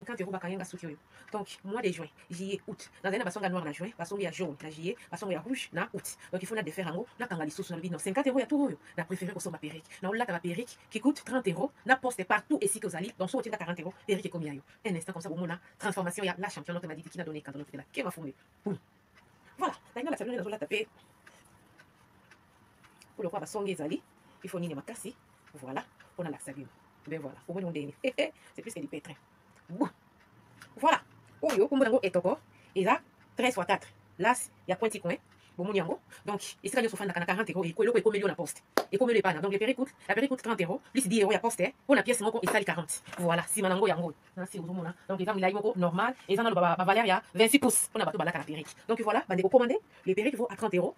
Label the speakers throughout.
Speaker 1: 50 euros bakayanga suki oyo. Donc mois de juin, juillet, août. Dans un basonga noir na juin, basonga ya jaune na juillet, basonga ya rouge na août. Donc il faut na défaire ango, na kanga lisusu na bino 50 euros ya tout oyo. Na préféré ko somba perruque. Na olata ba perruque qui coûte 30 euros, na poste partout ici que vous allez. Donc so otinda 40 euros, perruque combien yo. Un instant comme ça bomona transformation ya la championne m'a dit qui n'a donné quand on fait la qui va foumer. Voilà, là la salon na zola taper. Pour le roi basonga ezali, il faut nini makasi. Voilà, on a la savine. Ben voilà, au moins on déni. C'est plus que du pétrin. Voilà. Oyo, comme on est encore, et là, 13 x 4. Là, il y a pointi coin. Bon, mon yango. Donc, il sera sur 40 euros. Et quoi, il y a la poste. Et comme le pas. Donc, la perruque coûte 30 euros. Plus 10 euros, il y a poste. Pour la pièce, il sale 40. Voilà, si manango yango. Donc, les gens, il a normal. Et ça, la valeur, il y a 26 pouces. On a battu la perruque. Donc, voilà, bah, vous commandez. Les perruques vont à 30 euros.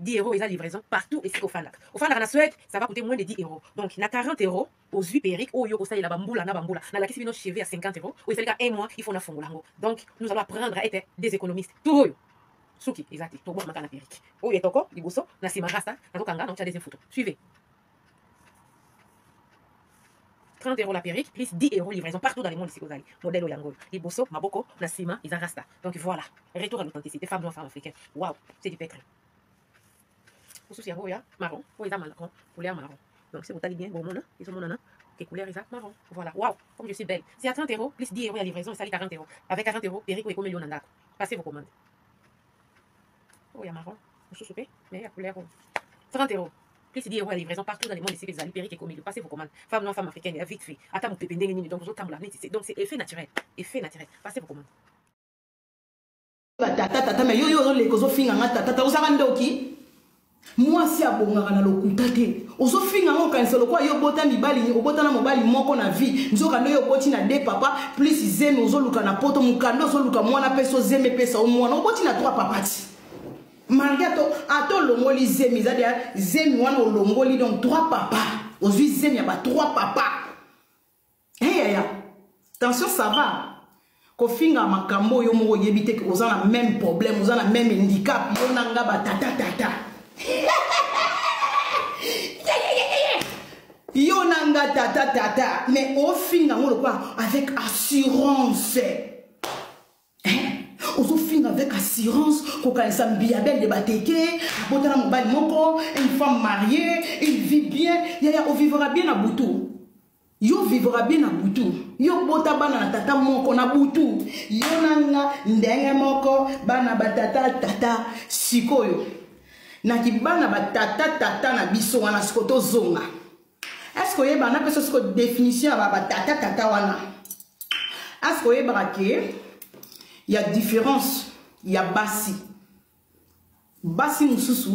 Speaker 1: 10 euros et la livraison partout ici au Fanlac. Au Fanlac, en Suède, ça va coûter moins de 10 euros. Donc, il y a 40 euros aux 8 perruques. Oh, yo, ça, il y a bamboula, na bamboula. Na la question de cheveux à 50 euros. Ou il fait un mois, il faut na fongolango. Donc, nous allons apprendre à être des économistes. Tout yo. Souki, exact. Tout bon, ma canne perruque. Oh, il est encore, il bosso, na si marasta, na tokanga, donc tu as des photos. Suivez. 30 euros la perruque, plus 10 euros livraison partout dans le monde ici aux allez. Modèle Oyango. Les bosso, maboko, na sima, ils rasta. Donc voilà. Retour à l'authenticité. Femme noire, femme africaine. Waouh, c'est du pétrin. Pour ceux qui marron, pour les marron, couleur marron. Donc, si vous allez bien, bon, ils ont que couleur est marron. Voilà, waouh, comme je suis belle. C'est à 30 euros, plus 10 euros à livraison, et ça 40 euros. Avec 40 euros, Perico et Comélion Nandako. Passez vos commandes. Oh, il y a marron, je suis soupé, mais il y a couleur 30 euros. Plus 10 euros à livraison partout dans le monde ici, les Perico et Comélion. Passez vos commandes. Femme noire, femme africaine, vite fait. Attends, mon pépé, donc vous autres, donc c'est effet naturel. Effet naturel. Passez vos commandes.
Speaker 2: Tata, mais yo, les causes finga, tata, vous avez qui? Moi si abongaka na lokuta te ozo finga ngo kanisa lokwa yo bota mibali obota na mobali moko na vie nzoka ndo yo boti na de papa plus zeme ozo luka na poto mukando ozo luka mwana peso zeme pesa o mwana oboti na trois papati malgré to ato longoli zeme zadia zeme wana olongoli donc trois papa ozui zeme ya ba trois papa ya attention ça va ko finga makambo yo moko yebite ko ozana même problème ozana même handicap yo nanga ba tata yo nanga tata mais au fin quoi avec assurance au fin avec assurance qu'on ça biabel de bateke botana mobile moko une femme mariée il vit bien on vivra bien à Boutou yo vivra bien à Boutou yo bota bana na tata moko na Boutou yo nanga ndenge moko bana batata sikoyo na kibana ba tata na biso wana sikoto zonga. Est-ce que yeba na peso siko définition ba tata wana? Est-ce que yeba ke y a différence, y a basi. Basi mususu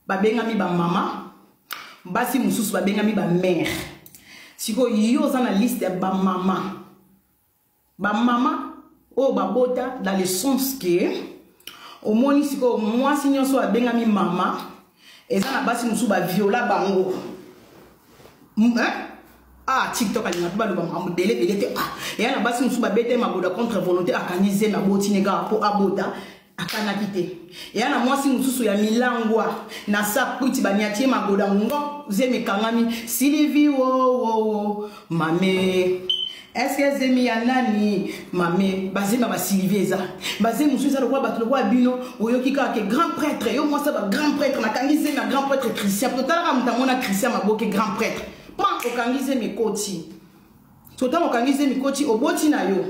Speaker 2: ba bengami ba mama, basi mususu ba bengami ba mère. Siko yo za na liste ba mama. Ba mama o ba bota dans le sens que au moins ici que moi si nous sommes bengami mama et ça na basi musu ba viola bango ah TikTok ali na ba bango délé te ah et na basi musu ba bete maboda contre volonté akanize na boti nega po aboda akana kite et na moi si musu ya milangwa na sa kuti baniatie maboda ngo zeme kangami Sylvie wo mame. Est-ce que zemi ya nani mame bazema ba Sylvieza bazema musuza lokwa bato lokwa bino oyoki ka ke grand prêtre yo moi ça ba grand prêtre na kangize na grand prêtre Christian total am tamona Christian maboke grand prêtre pas o kangize mi koti total o kangize mi koti oboti na yo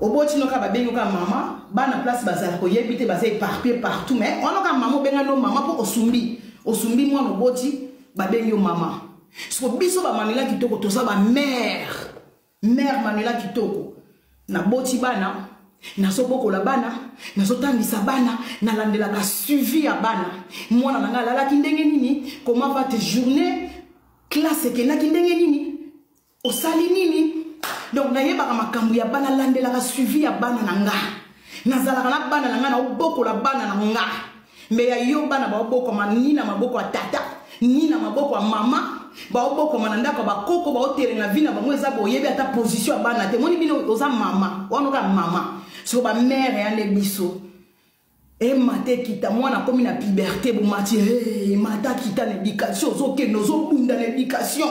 Speaker 2: oboti no ka ba bengo ka mama bana place bazala ko yebite bazai éparpillé partout mais on ka maman benga no mama po osumbi moi no boti ba bengo mama so biso ba manela kitoko to sa ba mère Manuela kitoko na boti bana na soboko la bana na sotandisa bana na landela ka suivi ya bana mwana nanga lala kindenge nini comment va tes journées classe ke na kindenge nini osali nini donc na yeba ka makambu ya bana landela ka suivi ya bana nanga nazala kana bana nanga na oboko la bana nanga mais ya yo bana ba oboko manina maboko ya tata ni na maboko ya mama ba oboko mananda ko ba koko ba hotel na vina ba mweza bo yebi ata position bana te moni bino oza mama wana ka mama so ba mère ya le biso e mate kita mwana komi na puberté bo mati mata kita na éducation zo ke nozo bunda na éducation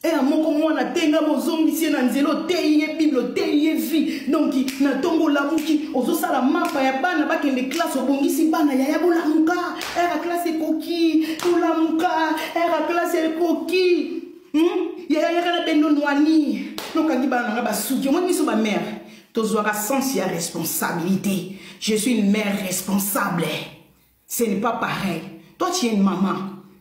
Speaker 2: Et à mon comment na tenga mozongi si na nzelo teye bible teye vie donc na tongo la muki ozo sala mapa ya bana ba kende classe obongisi bana ya bola muka era classe koki bola muka era classe koki ya kana bendo noani donc kangi bana ba suki moi biso ba mère tozwaka sens ya responsabilité. Je suis une mère responsable. Ce n'est pas pareil. Toi tu es une maman.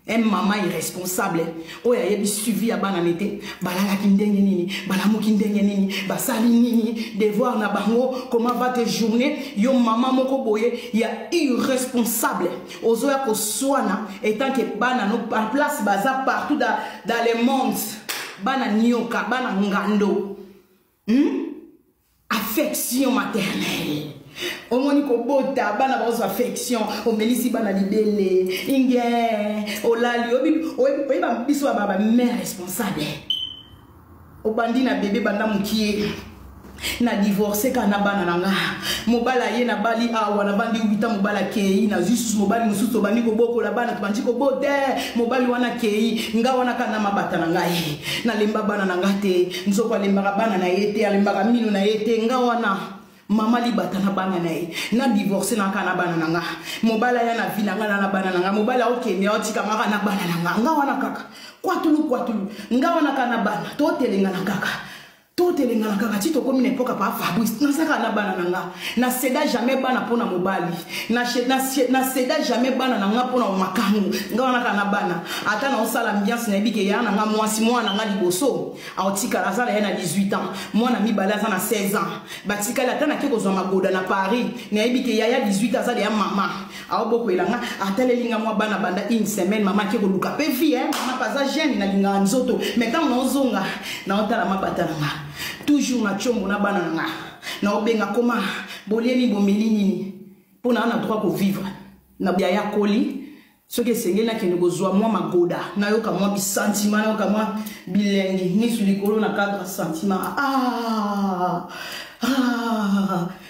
Speaker 2: Une maman irresponsable. Oh, il y a suivi à bananité. Balala kindenge nini, balamu kindenge nini, basali nini, devoir na bango, comment va tes journées? Yo maman moko boye, il y a irresponsable. Ozoya ko soana, étant que banano en place baza partout dans le monde. Bana nyoka, bana ngando. Affection maternelle. Au moins ko bota bana bazo affection o melisi bana libele inge o lali o ba biso baba mère responsable o bandi na bébé banda mukie na divorcé kana bana nanga mobala ye na bali awa na bandi ubita mobala kei na juste mobali mususu bandi ko boko la bana tubandi ko bote mobali wana kei nga wana kana mabata na ngai na lemba bana nanga te nzoko lemba bana na yete alemba minu na yete nga wana mama libata na bana na divorcé na kana bana nanga mobala ya na vina ngana na bana nanga mobala okende otika ngaka na bana nanga nga wana kaka kwatulu nga wana kana bana to telenga na kaka tito komi n'epoka pa Fabrice na saka na bana nanga na seda jamais bana pona mobali na seda jamais bana nanga pona makamu nga wana kana bana ata na osala ambiance na bike ya nanga mwasi mwana nga liboso aotika la sala ya na 18 ans mwana mibala za na 16 ans batika la tana keko zo magoda na Paris na bike ya 18 ans za ya mama aoboko elanga ata lelinga mwa bana banda une semaine mama keko luka pe vie mama paza jeune na linga nzoto mais quand on zonga na otala mabata nanga toujours na chombo na bana nga na obenga koma bolieni bomeli nini pona na droit ko vivre na bia ya koli soki sengela kende kozwa mwa magoda na yoka mwa bi sentiment na yoka mwa bilengi ni sulikolo na 4 sentiments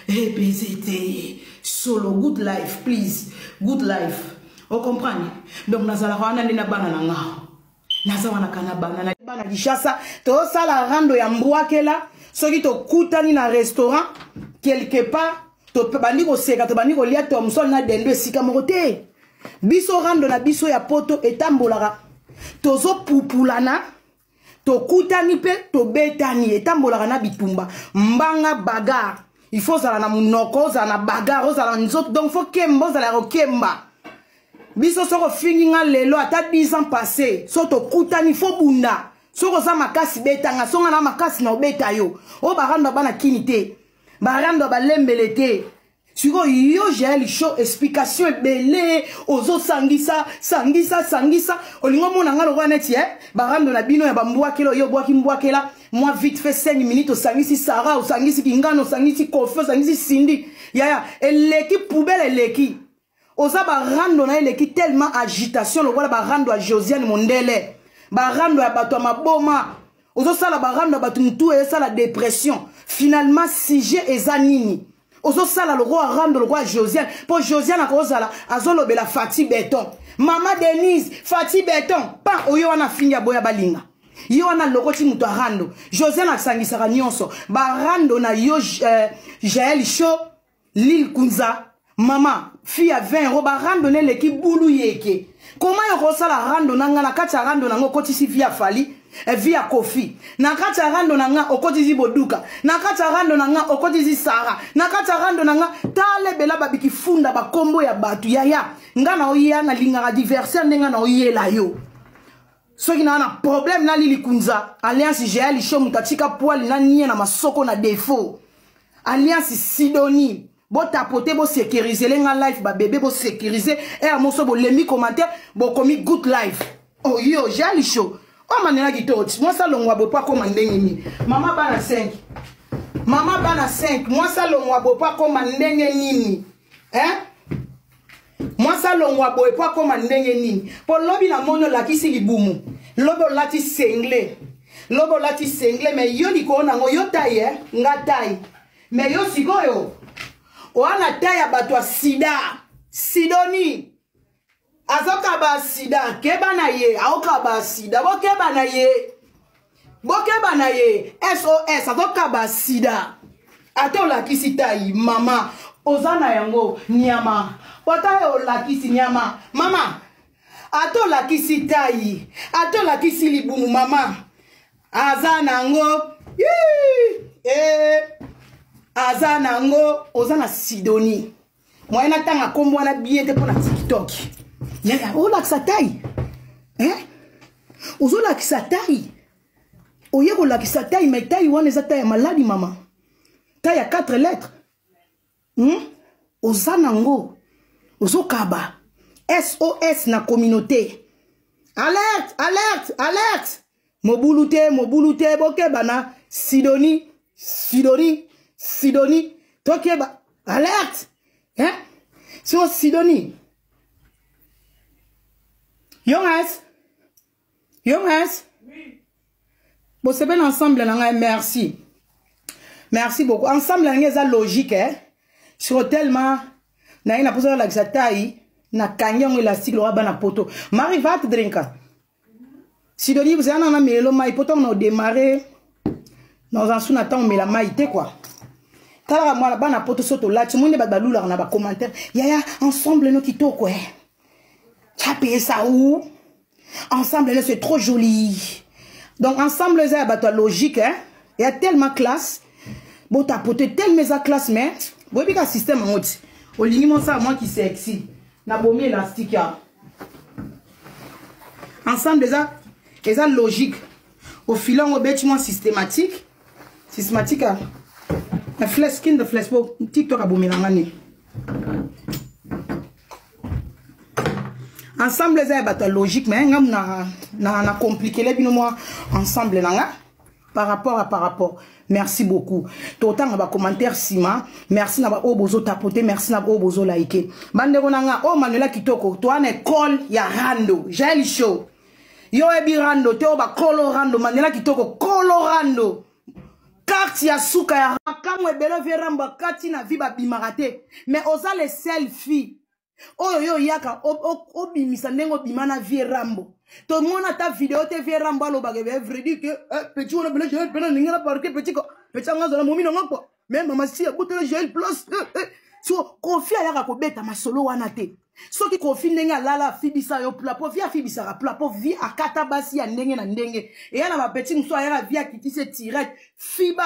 Speaker 2: PZT solo good life please good life on comprend donc nazala wana ndina bana nga naza wana kana bana Kishasa to sala rando ya mbwakela soki to kutani na restaurant quelque part to bandi ko seka to bandi ko lia to msol na dendo esika moko te biso rando na biso ya poto etambolaka tozo pupulana to kutani pe to betani etambolaka na bitumba mbanga bagarre il faut zala na munoko zala na bagarre zala nzoto donc faut kembo zala ro kemba biso soko fingi nga lelo ata 10 ans passé soto kutani fo bunda soko za makasi betanga songa na makasi na obeta yo o barando bana kinité barando balembele te siko yo j'ai show explication belé ozo sangisa olingo mona nga lokwa neti barando na bino ya bambwa kelo yo bwaki mbwa kela moi vite fait 5 minutes osangisi Sarah osangisi Kingano osangisi Kofi osangisi Cindy ya eleki poubelle eleki oza barando na eleki tellement agitation lokola barando a Josiane Mondele barando ya bato maboma ozo sala barando bato mutu e sala dépression finalement sujet eza nini ozo sala lo roi rando lo roi Josiane po Josiane akozala azolobela Fati Beton mama Denise Fati Beton pa oyo wana finya boya balinga yo wana lokoti mutu rando Josiane asangisaka nyonso barando na yo Jael Show Lil Kunza mama fille à 20 € barando ne l'équipe boulou yeke comment yo sala rando nanga na kati rando nanga okoti si via Fali via Kofi na kati rando nanga okoti si Boduka na kati rando nanga okoti si Sarah na kati rando nanga tale bela babiki funda ba kombo ya batu yaya ngana oya na linga adversaire ndenga na oyela yo soki na problème na Lili Kunza alliance Jael Show mutatika poil na nia na masoko na défaut alliance Sidonie bo tapoter bo sécuriser lenga life ba bébé bo sécuriser et à moso bo lemi commentaire bo komi good life oh yo Jael Show oh manela kitoti moi ça longwa bo pas comme ndenge ni mama bana 5 moi ça longwa bo pas comme ndenge nini moi ça longwa bo pas comme ndenge nini po lobi na mono la kisi libumu lobo lati sengle mais yo liko na ngo yo taille nga taille mais yo sikoyo wana taya batwa sida Sidoni azoka ba sida keba na ye aoka ba sida bo keba na ye Bokeba na ye SOS azokaba sida. Ato la kisitai mama ozana yango nyama. Pota yo la kisi nyama mama. Ato la kisitai. Ato la kisi libumu mama. Azana ngo. Azana ngo ozana Sidonie. Moi na tanga kombo na biete pour na TikTok. Yaya ola kisatai. Ozola kisatai. Oyeko la kisatai mais tai wana za tai maladi mama. Tai ya 4 lettres. Ozana ngo. Ozokaba. SOS na communauté. Alerte, alerte, alerte. Mobulute, bokeba na Sidonie, tokeba. Alerte. Sur Sidonie. Young Hans. Bon, c'est bien ensemble, merci. Merci beaucoup. Ensemble, c'est logique, sur tellement, na ina posé la xataï, na kanyon élastique, le rabat na poto. Marie, va te drinker. Sidonie, vous avez un ami, le maï, pourtant on a démarré, dans un sous on met la maïté, quoi. Tala moi là-bas, na poto soto là, tu m'as dit, on a des commentaires, yaya, ensemble, nous qui quoi. Tu as payé ça où? Ensemble, c'est trop joli. Donc, ensemble, c'est logique, il y a tellement classe. Bon, t'as poté tellement classe, mais, vous voyez qu'un système en haut, au limite, ça, moi qui sexy. N'a pas mis élastique. Ensemble, c'est logique. Au filant, au bêtement systématique. Systématique, un flash skin de flash pour TikTok à boumé l'année. Ensemble, c'est logique, mais on a compliqué les binois ensemble par rapport. Merci beaucoup. Autant on va commentaire Sima. Merci na ba obozo tapoter, merci na ba obozo liker. Bande konanga o Manuela Kitoko, toi na école ya Rando, Jali show. Yo ebi Rando, te oba Colorando, Manuela Kitoko Colorando. Carte ya suka ya kamwe belo veramba kati na viba bimarate. Mais oza les selfie. Oh yo yaka obimisa ndengo bimana vie rambo. To mona ta vidéo te vie rambo lo bagebe vrai dit que petit on a belé je pena ninga parquet petit ngazo na momi ngoko. Même mama si abutele je plus so confia yaka ko beta masolo wana te. So ki konfi ndenga lala fibisa yo plapo via fibisa ra plapo via akata basi ya ndenge na ndenge. Et yana ma petit mso yaka via kiti se tirette fiba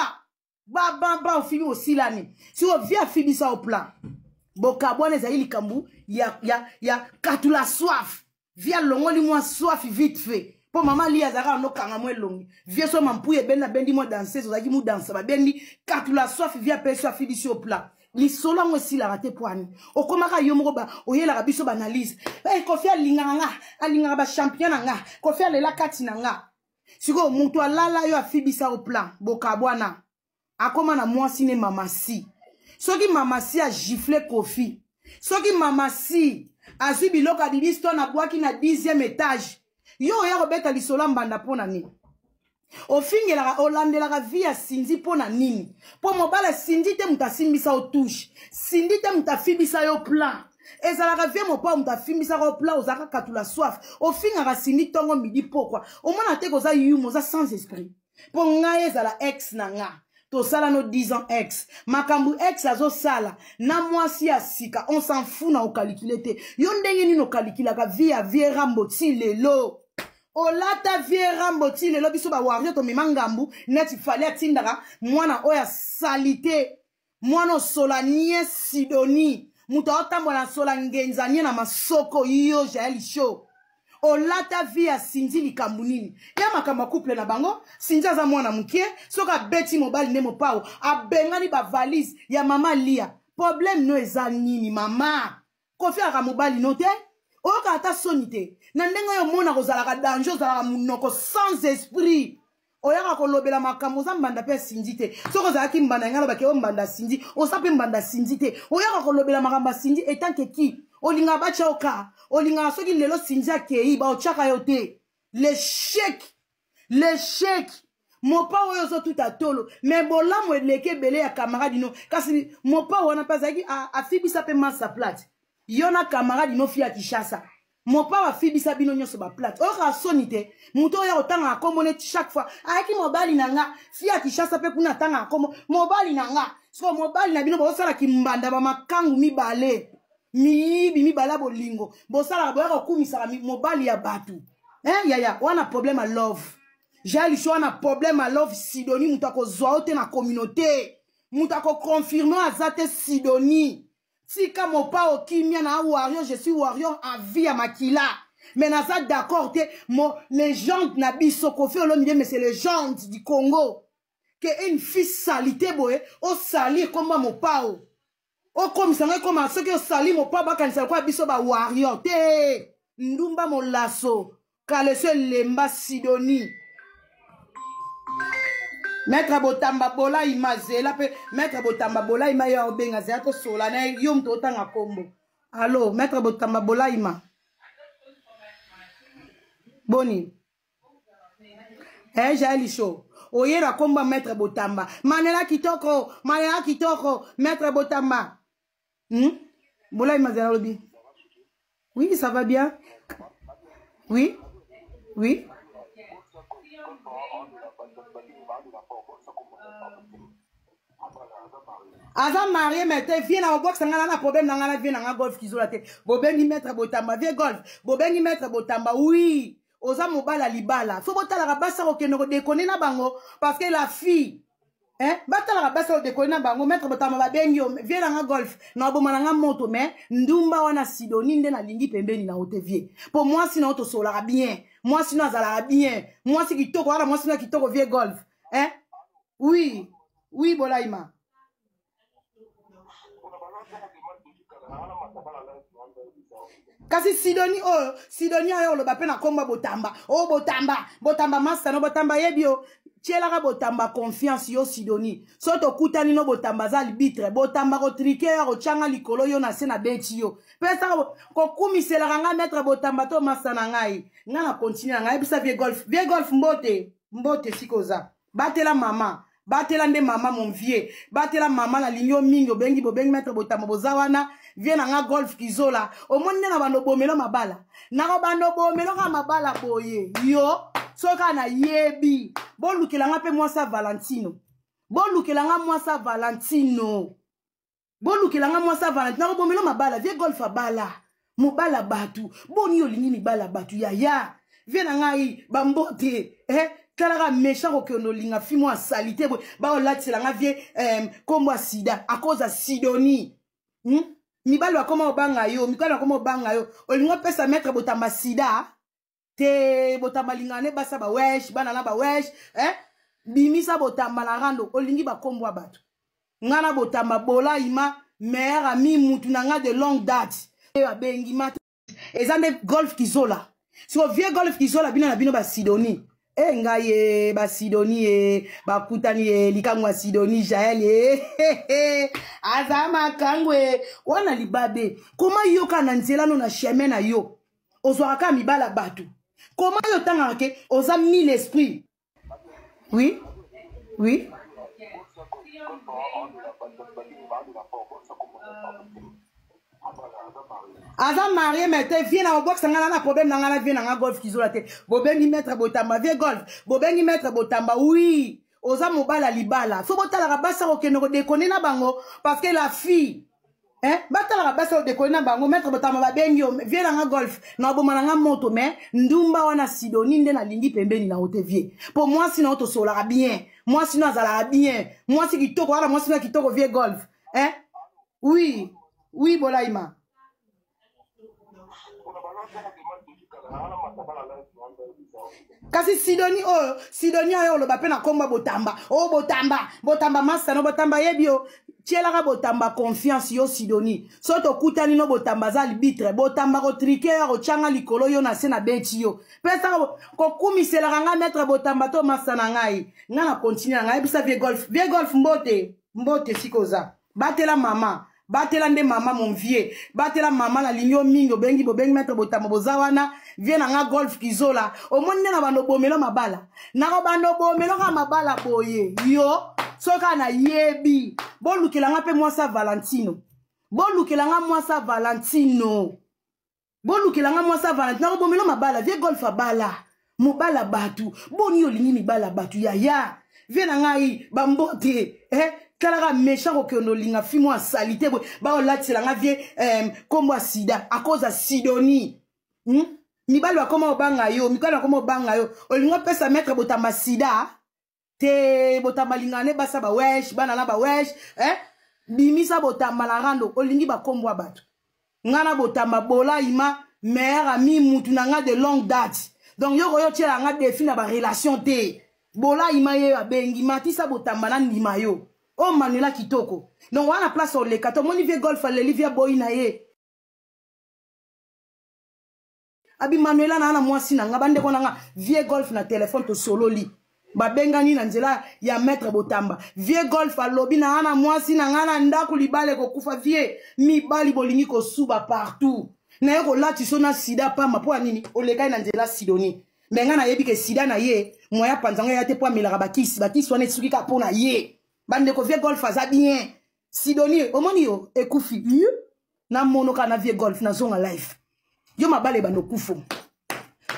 Speaker 2: ba fibi aussi lani. Si o via fibisa au plat. Boka bwana za ili kambu ya katula soif via longoli moi soif vite fait pour maman li azara no kanga mo longi vie so mampuye benda bendi mo danser so zaki mu danser ba bendi katula soif via pe soif bisi au plat li solo ngo si la raté poani okomaka yo moko ba oyela ka biso ba analyse Kofi alinga ba champion nga Kofi alela kati na nga siko mutu alala yo afibisa au plat boka bwana akoma na mwasi ne mamasi. Soki mamasi a giflé Kofi. Soki mamasi a subi loka di bisto na boaki na 10e étage. Yo ya robeta li sola mbanda pona ni. O fingela olandela ka via Cindy pona nini. Po mobala Cindy te muta simbisa o touche. Cindy te muta fibisa yo plan. Ezala ka via mo pa muta fimbisa ko plan ozaka katula soif. O finga ka Cindy tongo midi pokwa. O mona te ko za yumo za sans esprit. Po nga ezala ex na nga. To sala no 10 ans ex. Makambu ex azo sala. Na mwasi ya sika. On s'en fout na o calculete. Yon denye ni no calcula ka vie rambo ti lelo. O lata vie rambo ti lelo biso ba wario to mimangambu. Neti fale atindaka. Mwana oya salite. Mwana sola nye Sidonie. Muta otambo na sola ngenza nye na masoko iyo Jali show. O lata via Cindy likambu ya makamba couple na bango Cindy aza mwana mukie soka beti mobile ne mopao abengani ba valise ya mama Lia problème no eza nini mama Kofi aka mobile no te oka ata sonite na ndengo yo mona kozala ka danger kozala munoko sans esprit oyaka kolobela makambo za mbanda pe Cindy te soko za ki mbanda ngalo bake o mbanda Cindy o sape mbanda Cindy te oyaka kolobela makamba Cindy etant que qui olinga bacha oka olinga soki lelo Cindy akei ba ochaka yote l'échec mopa oyo zo tout atolo mais bolamo eleke bele ya camarade no kasi mopa wana pazaki a fibisa pe massa plate yona camarade no fia Kishasa
Speaker 3: mopa wa fi bisa bino nyoso ba plate o ka sonite muto ya otanga akomone chaque fois aki mobali nanga fi akishasa pe kuna tanga akomo mobali nanga so mobali na bino bo sala kimbanda ba makangu mibale mi bala bolingo bo sala bo ya kumisa mobali ya batu ya wana problème à love j'ai li wana problème à love Sidonie mutako zoaote na communauté mutako confirmer azate Sidonie Tika mopa okimia na warrior, je suis warrior en vie à Makila. Mais naza d'accord, les gens na biso kofi olomide, mais c'est les gens du Congo. Que une fille salité boye, o sali comme mopa o. O comme ça comme ceux qui sali mopa ba kan quoi biso ba warrior. Te ndumba mo lasso. Kale se lemba Sidonie. Maître Botamba bola imazela pe Maître Botamba bola ima ya obenga za to sola na yom to tanga kombo. Allô Maître Botamba bola ima. Boni. Jali show. Oyera komba Maître Botamba. Manela kitoko, Maître Botamba. Bola imazela lobi. Oui, ça va bien. Oui. Oui. Avant marié mais viens na box ngana na problème ngana viens na golf kizola te bobengi Maître Botamba viens golf bobengi Maître Botamba oui oza mobala libala faut botala ka basa ko keno déconner na bango parce que la fille batala ka basa ko déconner na bango Maître Botamba ba bengi viens na golf na bomana nga moto mais ndumba wana Sidonie nde na lingi pembeni na hote vie pour moi sinon to sola bien moi sinon azala bien moi si kitoko wala moi sinon kitoko viens golf oui bolaima. Kasi Sidonie ayo lo bape na komba Botamba. Oh Botamba master no Botamba yebio. Tiela ka Botamba confiance yo Sidonie. Soto kutani no Botamba za libitre. Botamba ko triquer ko changa likolo yo na se na beti yo. Pesa ko kumisela nga Maître Botamba to master na ngai. Nga na continuer nga ebisa vie golf mbote sikoza. Batela mama. Batela nde mama mon vieux. Batela mama na linyo mingo bengi Maître Botamba bozawana. Viens nga golf kizola. O monde na bando bomelo mabala. Na bando bomelo ka mabala boye. Yo. Soka na yebi. Bon lukela nga pe moi sa Valentino. Bon lukela nga moi sa Valentino. Na bomelo mabala. Viens golf abala. Mobala batu. Boni yo lingi mi bala batu ya. Viens nga yi bambote. Kala méchant au kiono linga fi moi salité ba o lati la nga vie kombo sida à cause de Sidonie mibalo akoma obanga yo mikalo akoma obanga yo olingo pesa Maître Botamba sida te Botamba lingane basa ba wesh bana na ba wesh bimisa Botamba la rando olingi ba kombo abatu ngana Botamba bola ima mère ami mutu nanga de longue date e abengi mata ezande golf kizola so vieux golf kizola bina na bino ba Sidonie ngaye ba Sidonie ba kutani likangwa Sidonie Jael azama kangwe wana libabe koma yo kana nzela no na chemin na yo ozwaka mibala batu koma yo tanga ke oza mille esprit oui Aza marié mais viens na box ngana na problème ngana viens na golf kizola te bobengi Maître Botamba viens golf bobengi Maître Botamba oui oza mobala libala faut botala ka basa ko keno déconner na bango parce que la fille batala ka basa ko déconner na bango Maître Botamba ba bengi viens na golf na bomana nga moto mais ndumba wana Sidonie nde na lingi pembeni na hote vie pour moi sinon to sola bien moi sinon azala bien moi si kitoko wala moi sinon kitoko viens golf oui bolaima. Kasi Sidonie ayo lo bape na komba Botamba. Oh Botamba master no Botamba yebio. Tiela ka Botamba confiance yo Sidonie. Soto kutani no Botamba za libitre. Botamba ko triquer ko changa likolo yo na se na beti yo. Pesa ko kumisela nga Maître Botamba to master na ngai. Nga na continuer nga ebisa vie golf mbote sikoza. Batela mama. Batela nde mama mon vieux. Batela mama na linyo mingo bengi Maître Botamba bozawana. Viens nga golf kizola. O monde na bando bomelo mabala. Na bando bomelo ka mabala boye. Yo. Soka na yebi. Bon lukela nga pe moi sa Valentino. Bolukelanga mwasa Valentin na bomelo mabala vie golf abala mobala batu boni olingi mibala batu ya vie na ngai bambote kalaka méchant ko no linga fimo a salité ba olatila nga vie kombo sida à cause de Sidonie mibala koma obanga yo mikala koma obanga yo olinga pesa mettre botamba sida te botamba lingane basa ba wesh bana na ba wesh bimisa botamba la rando olingi ba kombo batu ngana botamba bola ima meilleur ami mutu nanga de longue date donc yo yo tiela nga défi na ba relation te bola ima ye abengi matisa botamba na ndima yo o Manuela kitoko donc wana place au le kato moni vie golf le livia boy na ye abi Manuela na mwasi na nga bande kona nga vie golf na téléphone to solo li babengani na nzela ya maître botamba vie golf alobi na ana mwasi na ngana ndaku libale ko kufa vie mibali bolingi ko suba partout na yeko lati sona sida pa mapo nini olekai na nzela Sidonie menga na yebi ke sida na ye moya panzanga ya te po milaka bakisi wana tsuki ka pona ye bande ko vie golf aza bien Sidonie omoni yo ekufi na monoka na vie golf na zonga life yo mabale bando kufo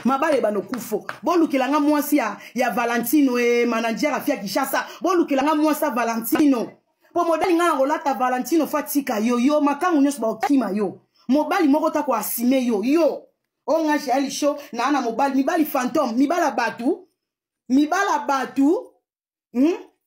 Speaker 3: mabale bano kufo bolukelanga mwasi ya Valentino manager afia Kishasa bolukelanga mwasa Valentino po modali ngana rolata Valentino fatika yo makangu nyoso ba okima yo mobali moko ta ko asime yo onga jali show na ana mibali fantôme mibala batu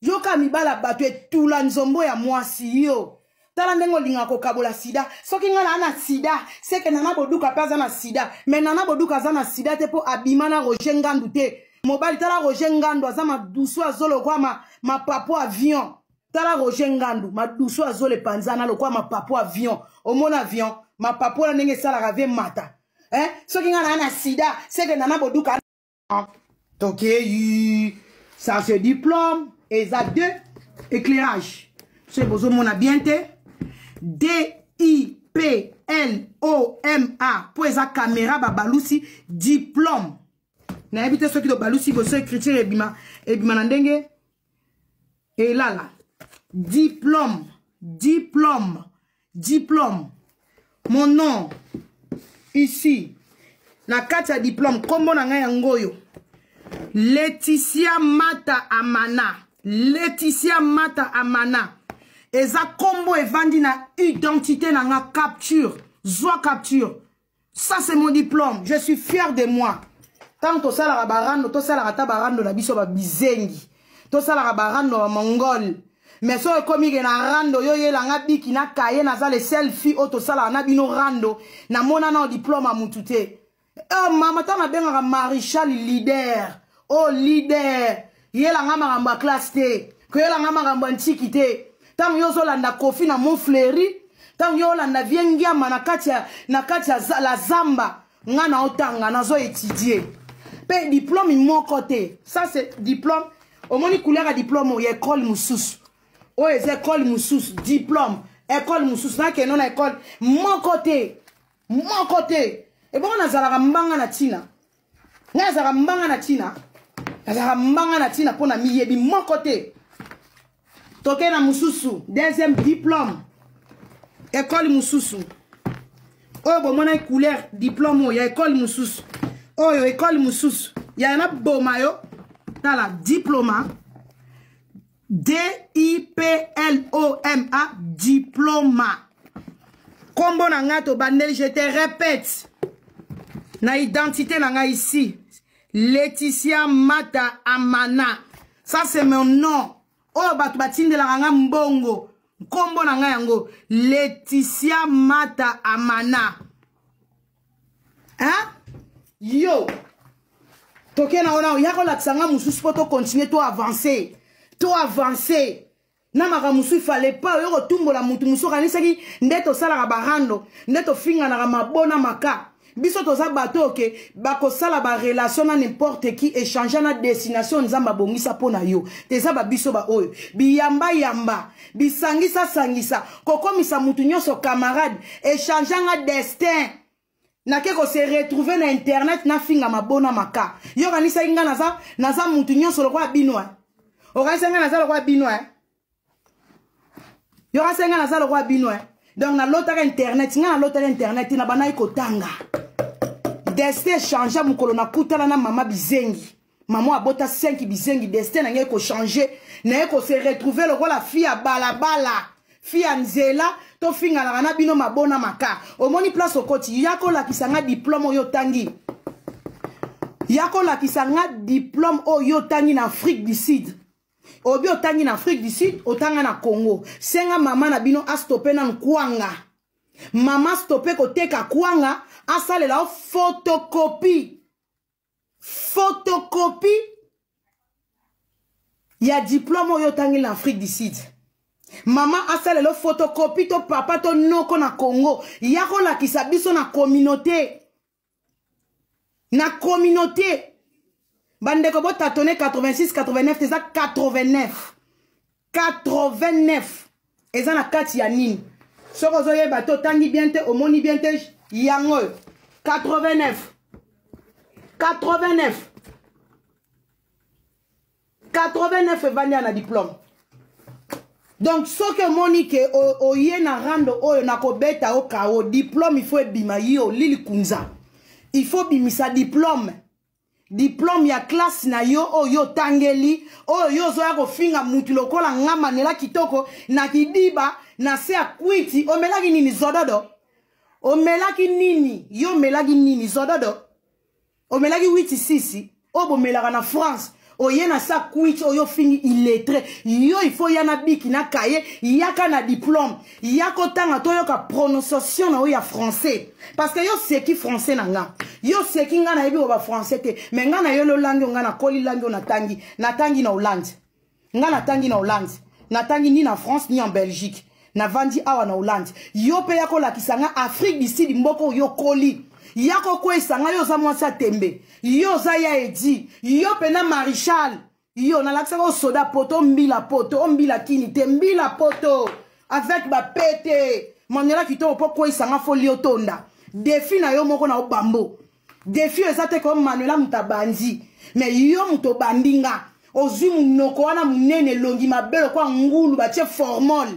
Speaker 3: yo ka mibala batu etula nzombo ya mwasi yo tala ndengo linga ko kabola sida soki ngana na sida seke nana boduka paza na sida mais nana boduka za na sida te po abimana Roger Ngandu te mobali tala Roger Ngandu azama dusu azolo kwa ma papo avion tala Roger Ngandu ma dusu azole panzana lo kwa ma papo avion omona avion ma papo na ndenge sala rave mata soki ngana na sida seke nana boduka toke ça se diplôme et ça deux éclairage c'est besoin mon bien D-I-P-L-O-M-A pour esa caméra babalusi diplôme na habite ceux qui do balusi boso écriture ebima na ndenge et là diplôme mon nom ici na kati ya diplôme kombo na ngai yangoyo Laetitia Mata Amana Eza combo et vandi na identité na nga capture. Zwa capture. Ça c'est mon diplôme. Je suis fier de moi. Tant to sala rabarando, to sala rata barando na biso ba bizengi. To sala rabarando ba mongol. Mais so komi ke na rando yo ye la nga biki na kaye na za le selfie o to sala na bino rando na mona na diplôme a mutute. Mama ta na benga maréchal leader. Oh leader. Ye la nga maramba classe te. Ko ye la nga maramba ntiki te. Tant yo zolanda kofi na mon fleuri, tant yo landa viengia na katia la zamba, ngana otanga nazo étudier. Pe diplôme mon côté. Ça c'est diplôme. Au moni couleur à diplôme y école mususu. O es école mususu diplôme, école mususu na ke non école mon côté. Et bon nazala mbanga na tina. Nazala mbanga na tina pona miyebi mon côté. Toke na mususu, deuxième diplôme. École mususu. Oh, bon, mon couleur, diplôme, il y a école mususu. Oh, yo, école mususu. Il y a un boma yo. Dans la diplôme. D-I-P-L-O-M-A. Diplôme. Combo na nga to bandel, je te répète. Na identité na nga ici. Laetitia Mata Amana. Ça, c'est mon nom. Oh, batu batinde la nga mbongo. Kombo na nga yango. Laetitia Mata Amana. Hein? Yo. Toke na ona. Yako la tsanga mususu po to continuer to avancer. Na maka musu fallait pas. Yo tumbo la mutu musu kanisaki. Ndeto sala ka barando. Ndeto finga na mabona maka. Biso toza bato ke bako sala ba relation na n'importe qui échanger na destination nzamba bongisa pona yo teza ba biso ba oyo biyamba bisangisa kokomisa mutu nyoso camarade échanger na destin na ke ko se retrouver na internet na finga mabona maka yo kanisa inga naza mutu nyoso lokwa binwa o kanisa inga naza lokwa binwa yo kanisa inga naza lokwa binwa donc na lotaka internet nga na lotaka internet na bana ikotanga Destin change mukolo na kutana na mama bizengi. Maman abota 5 bizengi. Destin n'a ko changer. N'a ko se retrouver le la fille à balabala. Fille à nzela. To finga la na bino mabona maka. Au moni place au koti. Yako la kisanga diplôme yo tangi. Yako la kisanga diplôme yo tangi en Afrique du Sud. Obi otangi en Afrique du Sud. Otanga na Congo. Senga mama na bino a stoppé na nkwanga. Mama stoppé kote ka kwanga. Asale la photocopie. Photocopie. Il y a diplôme yo tangi en Afrique du Sud. Maman asale la photocopie to papa to noko na Congo. Yako la kisabiso na communauté. Na communauté. Bande ko bota tonné 86 89 c'est ça 89. 89. Et ça na kati ya nini. Soko zoye bato tangi biente omoni biente yango 89. 89. 89 vania na diplôme. Donc ce que monique oye na rando oyo na kobeta o kao diplôme il faut ebima yo lili kunza. Il faut bimisa diplôme. Diplôme ya classe na yo oyo tangeli oyo zoya ko finga mutu lokola ngama nela kitoko na kidiba na se akwiti omelaki nini zododo. Omelaki nini yo melaki nini zododo. Omelaki 86 obo melaka na France. Oye na sa kwiti oyo fingi illettré. Yo il faut yana biki na kaye yaka na diplôme. Yako tanga toyo ka prononciation na oya français. Parce que yo seki français na nga. Yo seki nga na yebi oba français te. Mais nga na yo lo langi nga na koli langi na tangi. Na tangi na Hollande. Nga na tangi na Hollande. Na tangi ni na France ni en Belgique. Na vandi awa na Hollande. Yo pe yako la kisanga Afrique du Sud mboko yo koli. Yako kwe sanga yo za mwasa tembe. Yo za ya edi. Yo pena Marichal. Yo na laksa ko soda poto mbila poto. Mbila kini te mbila poto. Avec ba pete. Manela kito po kwe sanga folio tonda. Défi na yo moko na obambo. Défi ezate comme Manuela mutabandi. Mais yo mutobandinga. Ozi munoko wana munene longi mabelo kwa ngulu batie formol.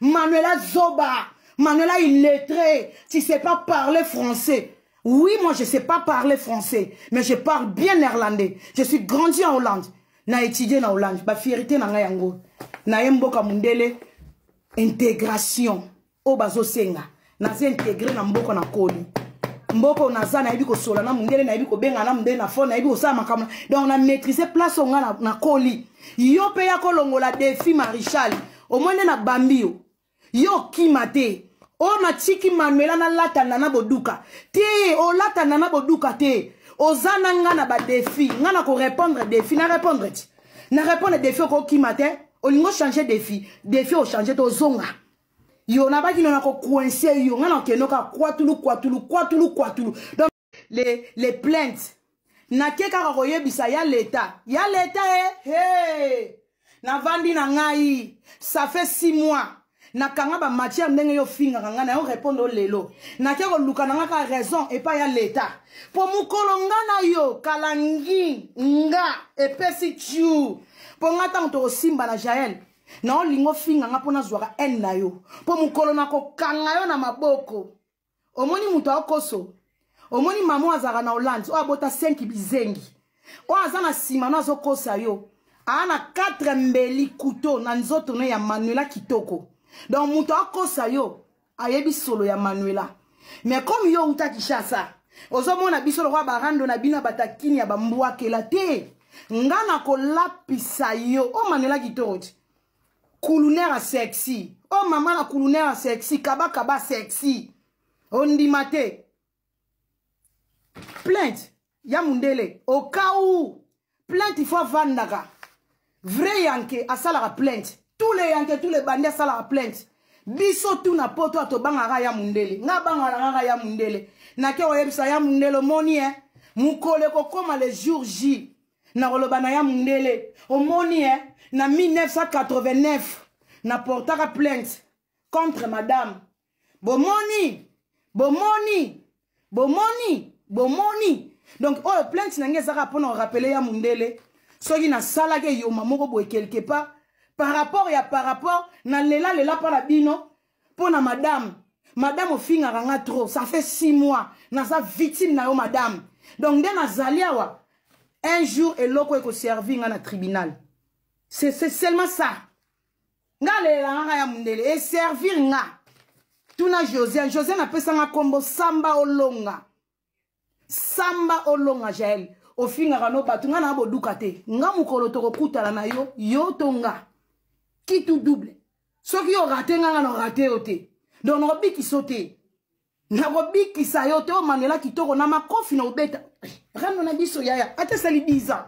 Speaker 3: Manuela zoba. Manuela illettré. Tu sais pas parler français. Oui, moi je sais pas parler français. Mais je parle bien néerlandais. Je suis grandi en Hollande. Na étudié en Hollande. Ba fierté na ngayango. Na yemboka mundele. Intégration. O bazo senga. Na se intégré na mboko na koli. Mboko na za na yebi ko sola na mundele na yebi ko benga na mundele na fona na yebi ko sa makamna. Donc on a maîtrisé place onga na koli. Yo pe ya kolongola défi Marichal. Au moins na bambio. Yo kimate. O matiki Manuela na lata na boduka. Te o lata na boduka te. O zana nga na ba défi. Nga na ko répondre défi na répondre ti. Na répondre défi ko kimate. O lingo changer défi. Défi o changer to zonga. Yo na ba ki na ko coincer yo nga na kenoka kwatulu. Donc les plaintes na keka ko yebisa ya l'état. Ya l'état hey. Na vandi na ngai. Ça fait 6 mois. Na kanga ba matière ndenge yo finga kanga na yo répondre au lelo. Na keko luka na ka raison et pas ya l'état. Po mukolo nga na yo kalangi nga epesi chu. Po ngata mto simba na Jael. Na olingo finga nga pona zwaka en na yo. Po mukolo na ko kanga yo na maboko. Omoni muto akoso. Omoni maman azara na Hollande. O abota 5 bizengi. O azana sima na zo kosa yo. Ana 4 mbeli couteau na nzoto no ya Manuela kitoko. Donc muto akosa yo ayebi solo ya Manuela. Mais comme yo uta kishasa ozomona biso lo kwa barando na bina batakini ya bambwa kela te ngana ko lapisa yo o Manuela kitoko. Kulunera sexy. Oh maman la kulunera sexy kaba sexy. Ondi mate. Plainte ya mundele au cas où plainte il faut vandaka. Vrai yanke asala la plainte. Tous les yanke, tous les bandits ça la plainte. Biso tu na poto to bangara ya mundele. Nga bangara ya mundele. Na ke oyebisa ya mundele moni mukole ko koma le jour J. Na rolobana ya mundele. O moni na 1989 na portaka plainte contre madame. Bomoni. Donc oh plainte na ngeza pour nous rappeler ya mundele. Soki na sala ke yo mamoko boy quelque part. Par rapport na lela par la bino pour na madame madame ofinga ranga trop, ça fait 6 mois, naza victime na yo madame. Donc nde nazali awa, un jour eloko eko servi nga na tribunal. C'est seulement ça. Nga le nga ya mundele et servir nga. Tuna José, José na pesa nga kombo Samba Olonga. Samba Olonga Jael. Ofinga rano batu nga na boduka te. Nga mukolo toko kutala na yo, yo tonga. Qui tout double. Soki yo raté nga no raté ote. Donc robi ki sote. Na robi ki sayote o manela ki toko na makofi na obeta. Rano na biso yaya. Ate sali 10 ans.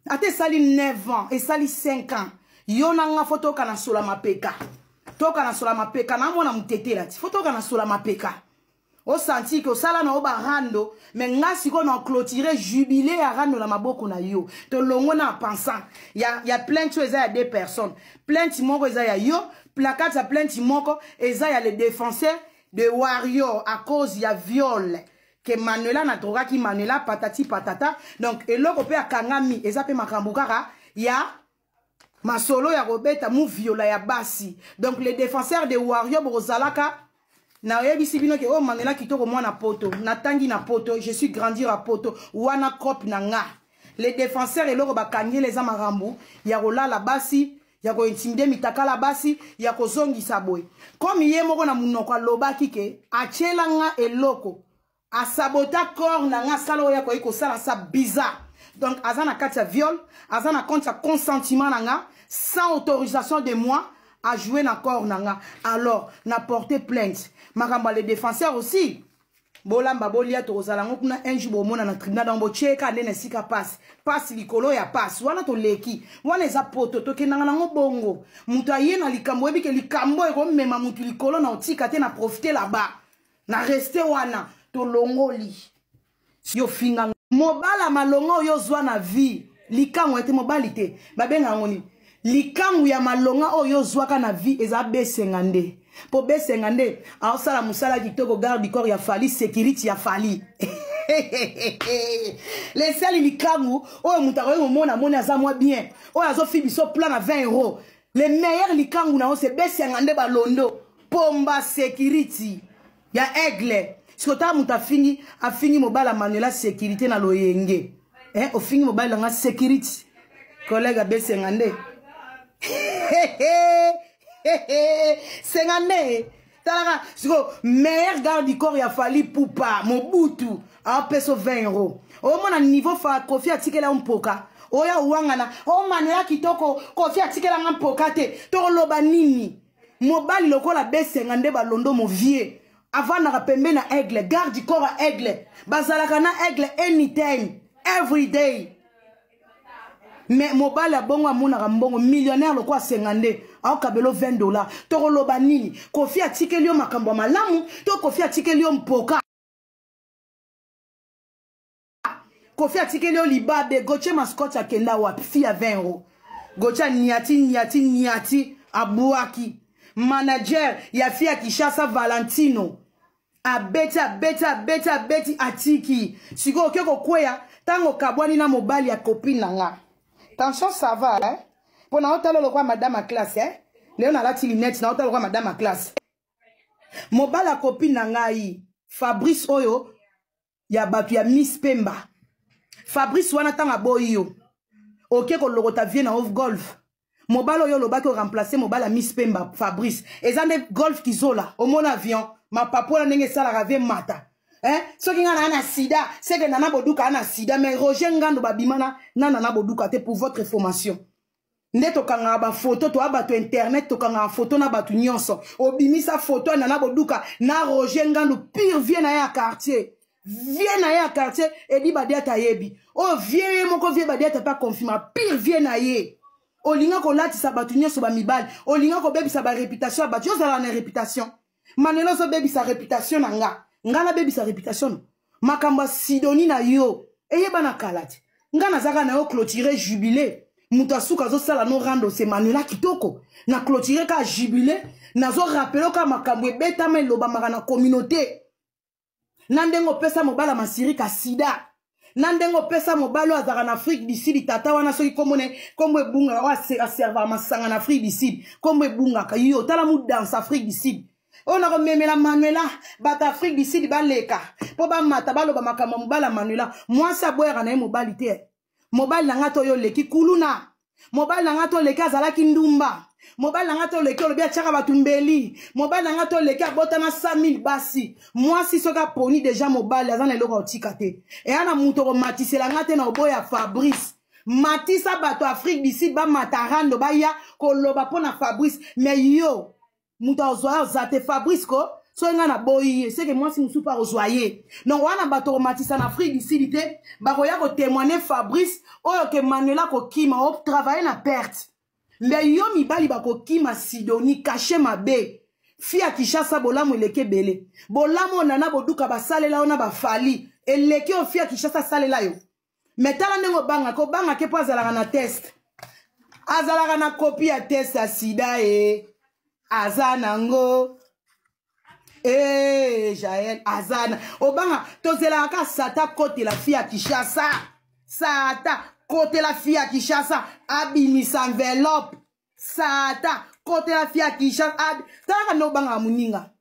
Speaker 3: Ate sali 9 ans et sali 5 ans. Yo na nga foto kana sola mapeka. Toka na sola mapeka na mona mutete lati. Foto kana sola mapeka. O senti que sala na oba rando, mais nga siko na clôturer jubilé à rando na maboko na yo. To longo na pensant. Y a plein de choses, il y a des personnes. Plein de moko il y a yo, placard ça plein de moko et il y a les défenseurs de Warrior à cause y a viol. Que Manuela na droga qui Manuela patati patata. Donc eloko pe akangami, eza pe makambukara, y a Masolo ya Robeta mou viola ya basi. Donc les défenseurs de Warrior Brozalaka na yebisi bino ke o Manuela kitoko mwana poto, na tangi na poto, je suis grandir à poto, wana crop na nga. Les défenseurs eloko bakangi les amarambu, ya rola la basi, ya ko intimider mitaka la basi, ya ko zongi saboy. Comme yé moko na munoko lobaki ke achela nga eloko, a sabota corps na nga salo ya ko iko sala sa bizarre. Donc azana katia viol, azana compte sa consentiment na nga sans autorisation de moi à jouer na corps nanga. Alors, na porté plainte. Makamba les défenseurs aussi. Bolamba bolia to ozalango kuna un jour bomona na tribunal dans bocheka ndene sika passe. Passe likolo ya passe. Wana to leki. Wana eza poto to kenanga nango bongo. Mutu aye na likambo ebi ke likambo eko mema mutu likolo na otika te na profiter là-bas. Na rester wana to longoli. Yo finga mobala malongo yo zwa na vie. Likango ete mobalite. Babenga ngoni. Likangu ya malonga oyo zwaka na vie eza B50. Po B50 aosala musala kitoko garde du corps ya fali sécurité ya fali. Les sali likangu oyo mutako yo mona mona za moi bien. Oyo azo fi biso plan à 20 €. Les meilleurs likangu na o c'est B50 balondo. Pomba sécurité ya aigle. Sikota muta fini a fini mobala Manuela sécurité na loyenge. O fini mobala nga sécurité. Collègue à B50. 50 talaka siko meilleur garde du corps ya fali poupa Mobutu a peso 20 €. O mona niveau fa Kofi atikela mpoka oya uangana o Manuela kitoko Kofi atikela mpoka te to loba nini mobali lokola B50 balondo mo vie avant na pembe na aigle garde du corps à aigle bazalaka na aigle anytime every day. Mais mobile a bongo amuna rambongo millionnaire le quoi 50 au kabelo 20 $. Toro loba nini Kofi atikeli yo makambo malamu to Kofi atikeli yo mpoka. Kofi atikeli yo libabe goche mascotte akenda wapi fi à 20 €. Gocha niati abuaki. Manager ya fi ya Kishasa Valentino. Abeti atiki. Siko okeko kweya tango kabwani na mobile ya copine nga. Attention, ça va, hein? Pour nous, on va madame à classe, hein? Léon a la tilinette, on va madame à classe. Mobile la copine nangai, Fabrice Oyo, ya batu ya Miss Pemba. Fabrice wana tanga boyo. Ok, ko logota vient na off golf. Mobile Oyo loba ko remplacer mobile à Miss Pemba, Fabrice. Ezande golf kizola, au mon avion, ma papola nenge sala rave mata. Hein? Ce qui a un sida, c'est que nana boduka ana sida, mais Roger Ngando babimana nana boduka te pour votre information. Neto kanga ba photo to abatu internet to kanga photo na batu nyonso. Obimi sa photo nana boduka na Roger Ngando pire vient na ya quartier. Vient na ya quartier et dit badia tayebi. Oh vient moko vient badia ta pas confirmé pire vient na ye. Olinga ko lati sa batu nyonso ba mibali. Olinga ko bebi sa ba réputation batu yo za na réputation. Manelo so bebi sa réputation nanga. Ngala bebi sa réputation. Makamba sidoni na yo. Eye bana kalati. Ngana zaka na yo clôturer jubilé. Mutasuka zo sala no rando se Manuela kitoko. Na clôturer ka jubilé. Na zo rappelo ka makambo ebeta me loba makana communauté. Nandengo pesa mobala masiri ka sida. Nandengo pesa mobalo azaka na Afrique du Sud tata wana soki komone komwe bunga wa serva masanga na Afrique du Sud. Komwe bunga ka yo tala mu dans Afrique du Sud. On a remis la Manuela, bat Afrique d'ici, baleka. Pour ba matabalo ba makamam bala Manuela. Moi ça boire en mobilité. Mobile nangato yo leki kuluna. Mobile nangato leki azala kindumba. Mobile nangato leki olobia tchaka batumbeli. Mobile nangato leki abotana 100 000 basi. Moi si soka poni déjà mobile azana eloko otikate. Et ana mutoro matisse la ngate na oboya Fabrice. Matissa bato Afrique d'ici ba matarando ba ya koloba pona Fabrice. Mais yo muta ozoya zate Fabrice ko so nga boye c'est que moi si musu pas ozoyer non wana bato matissa na Afrique d'ici lité ba ko ya ko témoigner Fabrice oyo ke Manuela ko kima o travailler na perte mais yo mibali ba ko kima Sidonie caché mabe fia Kishasa bolamo eleke bele bolamo nana boduka basalela ona ba fali eleke o fia Kishasa salela yo mais tala ndenge banga ko banga ke pas azalaka na test azalaka na copie ya test ya sida azanango Jaël azana obanga tozela ka sata côté la fille à Kishasa sata côté la fille à Kishasa abimisa enveloppe sata côté la fille à Kishasa tala no banga muninga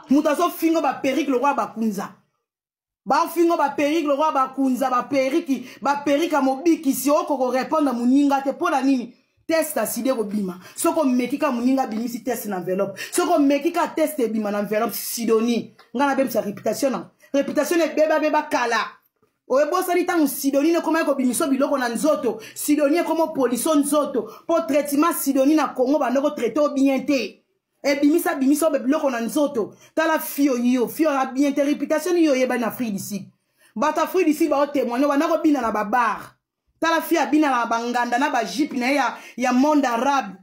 Speaker 3: mutaso fingo ba perique le roi bakunza ba fingo ba perique le roi bakunza ba perique a mobiki si oko répondre muninga te pona nini test à sida bima soko mekika muninga bimisi test na enveloppe soko mekika test bima na enveloppe Sidonie ngana bem sa réputation e beba kala oyebo sali tangu Sidonie ne koma ko bimiso biloko na nzoto Sidonie comme police nzoto pour traitement Sidonie na Congo ba ndoko traiter bien te e bimisa biloko na nzoto tala fio a bien te réputation yo yeba na Afrique d'ici bata Afrique d'ici ba témoigner ba nako bina na babar tala fia bina na banganda na ba jeep na ya monde arabe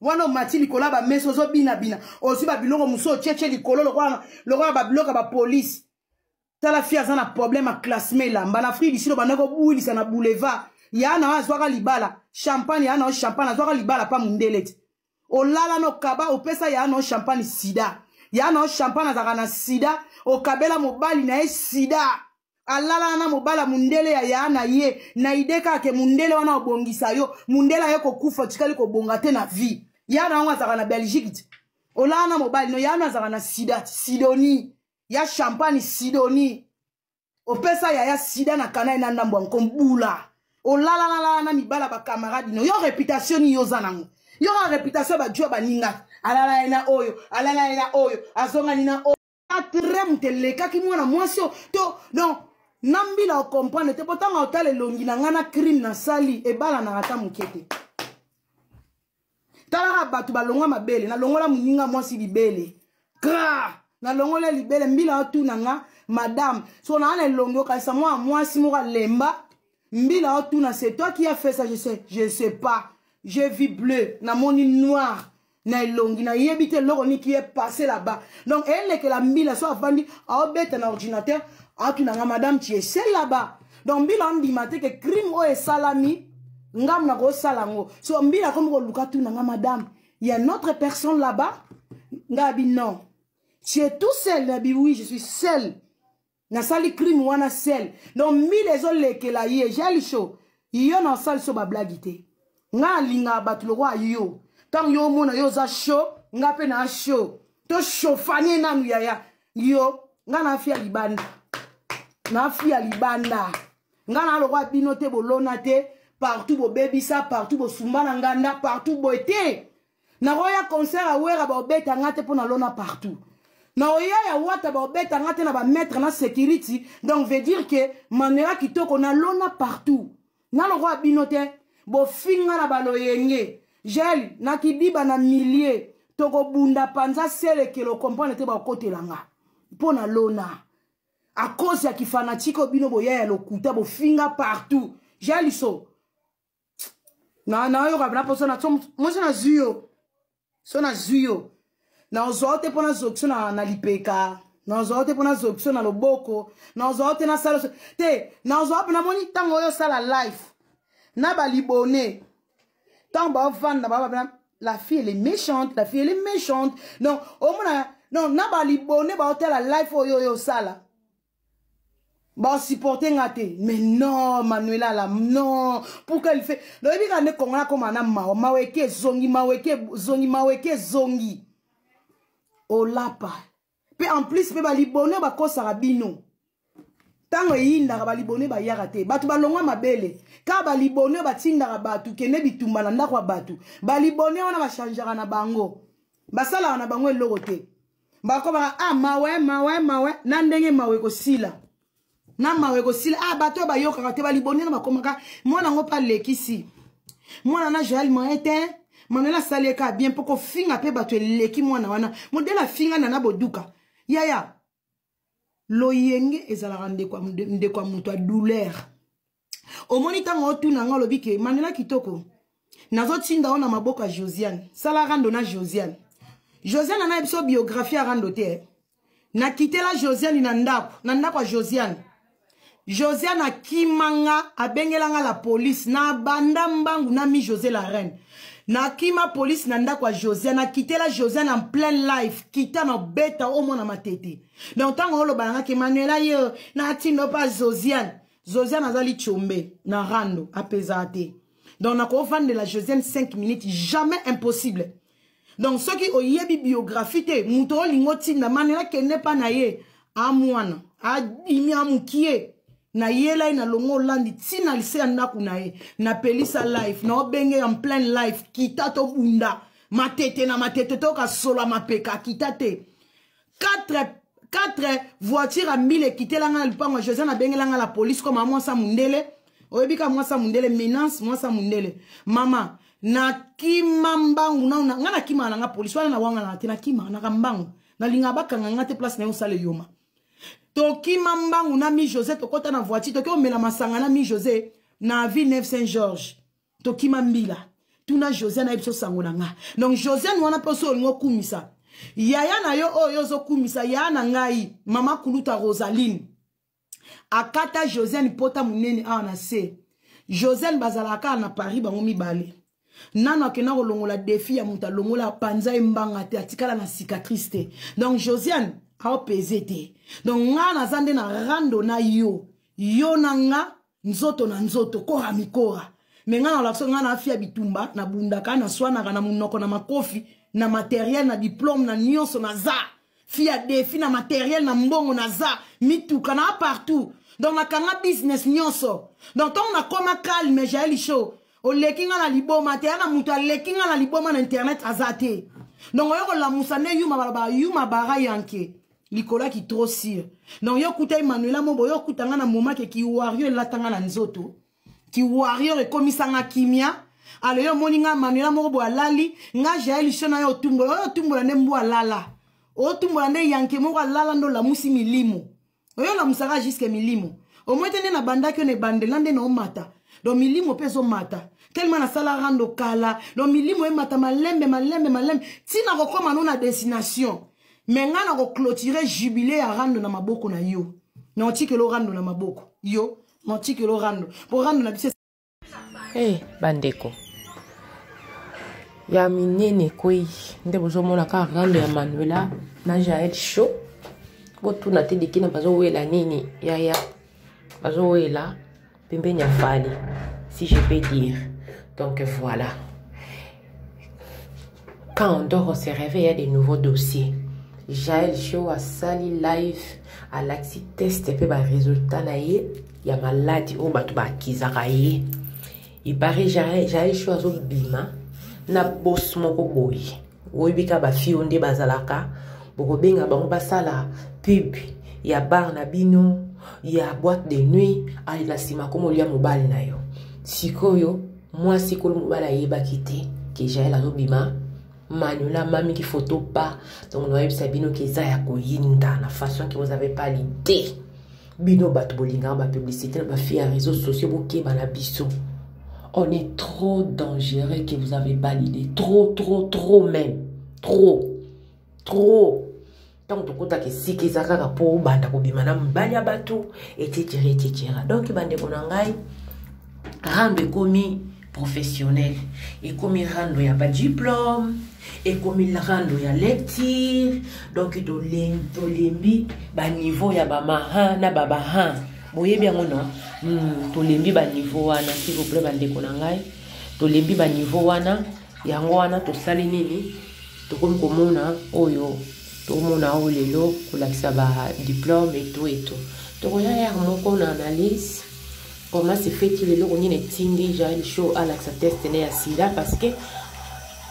Speaker 3: wana mati likola ba meso zo bina osi ba biloko muso cheche likolo lokwa ba bloka ba police tala fia za na problème a classement là mbana Afrique d'ici lo banako builisa na boulevard yana azwaka libala champagne yana champagne azwaka libala pa mundelete olala no kaba opesa yana champagne sida yana champagne azaka na sida okabela mobali na sida alala na mobala mundele ya yana ye na ideka ke mundele wana obongisa yo mundela yo kokufa tikali ko bonga te na vie yana wana zaka na Belgique olala na mobali no yana zaka na sida Sidonie ya champagne Sidonie opesa ya sida na kana ina ndambo nkombula olala na mibala ba camarade no yo réputation yo zanango yo réputation ba jwa baninga alala ina oyo azonga nina oyo atrem teleka ki mwana mwasio to non nambila o comprendre te potanga otale longi na ngana crime na sali e bala na ata mukete tala batu balonga mabele na longola muninga mwasi libele gra na longola libele mbila otu nanga madame so na ana longo ka sa mwasi moka lemba mbila otu na c'est toi qui a fait ça je sais pas j'ai vu bleu na moni noir na longi na yebite loko ni qui est passé là-bas donc elle que la mbila so avandi a obeta na ordinateur a tu na madame tu es celle là-bas donc mbila on dit maté que crime o e salami ngam na ko salango so mbila comme ko luka tu na madame il y a une autre personne là-bas ngabi non tu es tout seul nabi oui je suis seul na sali crime wana seul donc mbila zo leke la ye jali show yo na sali so ba blagité nga linga batu lo wa yo tant yo mona yo za show nga pe na show to show fanye nanu yaya yo nga na fia libanda nga na lo wa bino te bolona te partout bo bebisa partout bo sumbana nganda partout bo ete na roya concert a wera ba obeta ngate pona lona partout na oya ya wata ba obeta ngate na ba mettre na security donc veut dire que manera kitoko na lona partout na lo wa bino te bo finga na baloyenge gel na kidiba na millier toko bunda panza sele ke lo comprendre te ba côté langa pona lona à cause ya ki fanatiko bino boya ya lokuta bo finga partout gel so na yo kabla poso na mo na zuyo so na zuyo na ozote pona zokso na lipeka na ozote pona zokso na loboko na ozote na sala te na ozote na moni tango yo sala live na balibone tant ba van na ba la fille elle est méchante non au moins non na balibone ba hôtel la life yo sala Bah, supporter ngate. Mais non, Manuela, là, non. Pourquoi elle fait? Donc, il y a des gens comme Anna Mao, Maweke Zongi, Maweke Zongi. Oh, lapa. Puis en plus, il y a des bonheurs, bah, quoi, Sarabino. Tant il y a des bonheurs, bah, yarate. Batu balonga mabele. Car bah, les bonheurs, bah, tindara batu, kene bitumba, nanda kwa batu. Bah, les bonheurs, on a changera na bango. Bah, ça là, on a bango et l'orote. Bah, comme, ah, mawe, nandenge mawe ko sila. Na mawe ko sila ah bato ba yo karate ba liboni na makomaka mwana ngo pa lekisi mwana na Joël Moete Manuela saleka bien poko finga pe bato leki mwana wana modela finga na boduka yaya loyenge ezala rande kwa muto a douleur o monita ngo tuna ngo lobike Manuela kitoko nazo tinda ona maboka Josiane sala rando na Josiane na ebiso biographie rando te na kitela Josiane na ndako a Josiane a kimanga abengelanga la police na banda mbangu na mi José la reine na kima police na ndako Josiane na kitela Josiane en plein life kita na beta au moins na matete donc tant on lo balanga ke Manuela yo na tino pa Josiane azali chombe na rando apesate donc na ko vendre la Josiane 5 minutes jamais impossible donc ce qui oyebi biographie te muto lingoti na Manuela ke ne pa na ye amwana adimi amukie na yela na longo landi tina lise ndaku na ye na pelisa life na obenge en plein life kita to bunda matete to ka solo mapeka kita te 4 voitures à 1000 quitté la ngana lipango Josiane na bengelanga la police comme moi sa mundele oyebika moi sa mundele menace moi sa mundele mama na kimambangu na ngana kima na police wana na wanga na te na kima na kambangu na linga baka ngate place na yo sale yoma Toki mambangu na mi José tokota na voiture toki omela masanga na mi José na Villeneuve Saint-Georges toki mambila tuna José na ebiso sango na nga donc José wana poso ngo kumisa yaya na yo oyo zo kumisa ya na ngai mama kuluta Rosaline akata José ni pota munene a na se José bazalaka na Paris bango mibale nana kena kolongola défi ya muta longola panza mbanga te atikala na cicatrice te donc Josiane a pesete donc nga na zande na rando na yo na nga nzoto na nzoto kora mikora me nga na lakso nga na afia bitumba na bundaka na swana na munoko na makofi na matériel na diplôme na nyonso na za fia défi na matériel na mbongo na za mituka na partout donc na kanga business nyonso donc on a comme calme Jaël show o lekinga na liboma te na muta lekinga na liboma na internet azate donc yo la musane yuma bara yanke likola ki trop sire donc yo kuta Manuela mobo yo kutanga na moma ke ki warrior latanga na nzoto ki warrior e komisanga kimia ale yo moninga Manuela mobo alali nga Jaël shona yo tumbola ne mbo alala o tumbola ne yanke moko alala ndo la musi milimo yo la musaka jusque milimo o mwetene na banda ke ne bandelande no mata donc milimo peso mata tellement na sala rando kala donc milimo e mata malembe tina ko koma na destination mais nga na ko clôturer jubilé à rando na maboko na yo na otikelo rando na maboko yo na otikelo rando pour rando na bise
Speaker 4: bandeko ya minene koi nde bozomona ka rando ya Manuela na Jaël show botuna te dikina bazo wela nini ya bazo wela pembe nya fali si je peux dire donc voilà quand on dort on se réveille il y a des nouveaux dossiers Jaël show a sali live à l'axi test et puis ba résultat na ye ya maladie o batu ba kizaka ye il paraît Jaël show azo bima na boss moko boy oyebika ba fionde bazalaka boko benga bango basala pub ya bar na bino ya boîte de nuit ali na sima komo lia mobali na yo sikoyo moi sikolo mobali ayeba kite ke Jaël azo bima Manuela mami qui photo pas donc nous avons bino qui ya koyinda na façon que vous avez pas l'idée bino batu bolinga ba publicité na ba fi à réseaux sociaux boké ba na biso on est trop dangereux que vous avez pas l'idée trop même trop donc tokota ke siki zakaka po banda ko bima na mbali ya batu etc donc bande konangai rando komi professionnel et comme il rando ya ba diplôme et comme il rando ya lecture donc to lembi ba niveau ya ba maha na ba baha boye bien non tolembi ba niveau wana s'il vous plaît bandeko na ngai tolembi ba niveau wana yango wana tosali nini tokomi komona oyo tomona o lelo kolakisa ba diplôme et tout tokoya yar moko na analyse comment se fait-il lelo konini tindi Jaël Show à la test ya sida parce que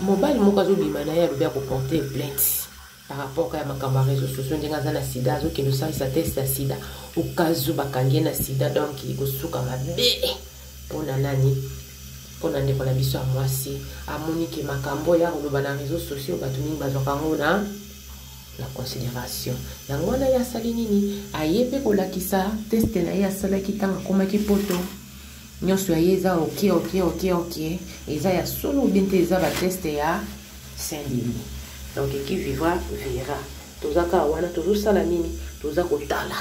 Speaker 4: mobile moko azobima na ya lobi akoporter plainte par rapport à makambo ya réseaux sociaux ndenge aza na sida azokende osalisa test ya sida okazu bakangi na sida donc kosuka mabe mpona nani mpona ndeko na biso ya mwasi amoni ke makambo ya koloba na réseaux sociaux bato mingi bazwaka yango na la considération yango wana ye asali nini aye mpe kolakisa teste na ye asalaki ntango akomaki poto nyonso ya ye eza ok eza ya solo bien te eza bateste ya Saint-Denis donc qui vivra verra tozaka wana tozosala nini toza kotala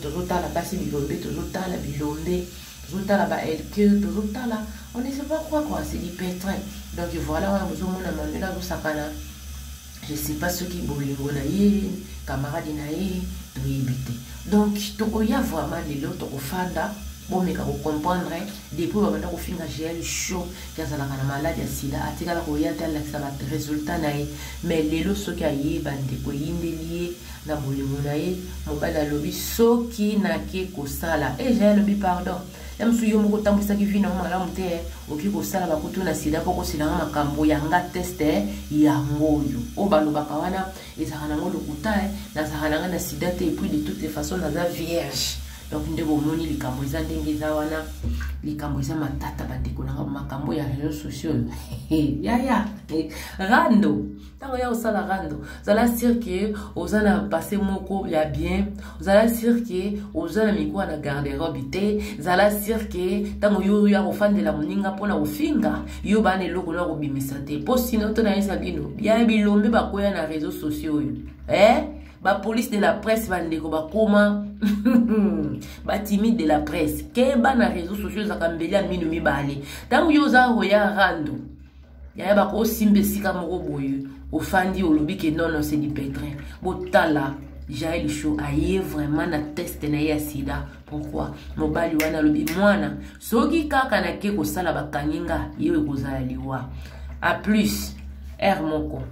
Speaker 4: tozotala basi bilombe tozotala bilombe tozotala ba elke tozotala on ne sait pas quoi c'est du pétrin donc voilà wana bozomona Manuela azosakana je sais pas ce qui bolingo na ye camarade na ye toyebi te donc tokoya vraiment lelo tokofanda bomeka comprendre depuis babanda kofinga Jaël Show yazalaka na malade ya sida atikala koya te alakisa ba résultat na ye mais lelo soki ayeba ndeko yindeli ye na bolingo na ye mobali alobi soki nake kosala Jaël lobi pardon ya msu yo moko tambwisaki vino malamu te oki kosala bakutu na sida po kosilanga makambo yanga teste yango oyo o balobaka wana ezaka nango lokuta nazaka nanga na sida te et puis de toutes les façons naza vierge donc nde bomoni likambo eza ndenge eza wana likambo eza matata bandeko nanga makambo ya réseaux sociaux yaya rando ntango ya osala rando ozala sûr ke oza na passé moko ya bien ozala sûr ke oza na mikuwa na garde-robe te ozala sûr ke ntango yo ya kofandela moninga mpona kofinga yo bana eloko na kobimisa te mpo sino tonayesa bino ya bilombe bakoya na réseaux sociaux oyo ba police de la presse bandeko bakoma ba timide de la presse ke bana réseaux sociaux zakambeli ya mino mibale tangu yo za roya rando ya ba ko simbe sika moko boyo ofandi olobi ke non c'est du pétrin botala Jaël Show aye vraiment na test na ya sida pourquoi mobali wana lobi mwana soki kaka na ke ko sala bakanginga yewe kozala liwa a plus moko